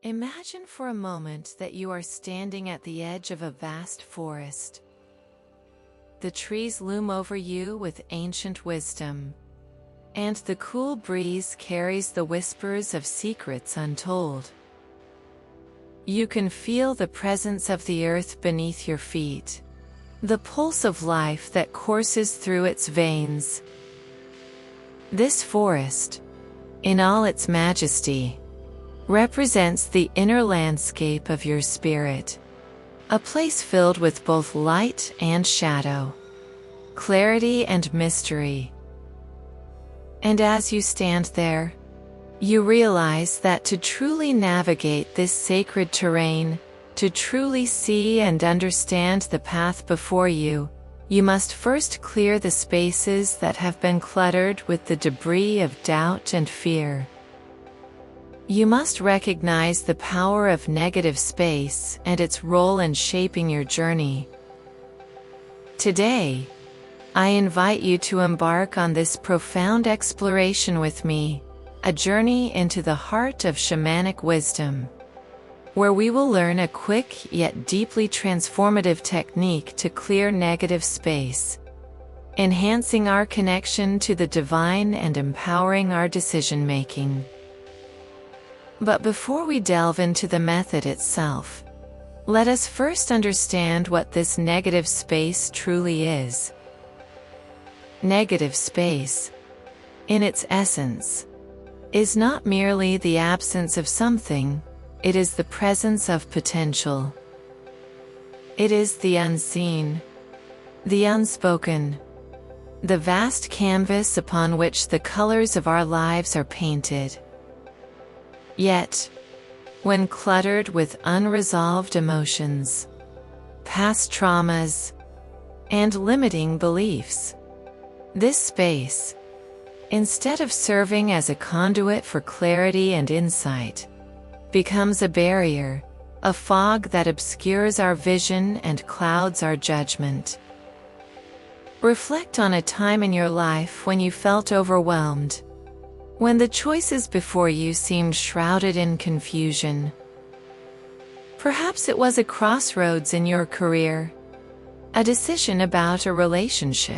Imagine for a moment that you are standing at the edge of a vast forest. The trees loom over you with ancient wisdom, and the cool breeze carries the whispers of secrets untold. You can feel the presence of the earth beneath your feet, the pulse of life that courses through its veins. This forest, in all its majesty, represents the inner landscape of your spirit, a place filled with both light and shadow, clarity and mystery. And as you stand there, you realize that to truly navigate this sacred terrain, to truly see and understand the path before you, you must first clear the spaces that have been cluttered with the debris of doubt and fear. You must recognize the power of negative space and its role in shaping your journey. Today, I invite you to embark on this profound exploration with me, a journey into the heart of shamanic wisdom, where we will learn a quick yet deeply transformative technique to clear negative space, enhancing our connection to the divine and empowering our decision-making. But before we delve into the method itself, let us first understand what this negative space truly is. Negative space, in its essence, is not merely the absence of something, it is the presence of potential. It is the unseen, the unspoken, the vast canvas upon which the colors of our lives are painted. Yet, when cluttered with unresolved emotions, past traumas, and limiting beliefs, this space, instead of serving as a conduit for clarity and insight, becomes a barrier, a fog that obscures our vision and clouds our judgment. Reflect on a time in your life when you felt overwhelmed, when the choices before you seemed shrouded in confusion. Perhaps it was a crossroads in your career, a decision about a relationship,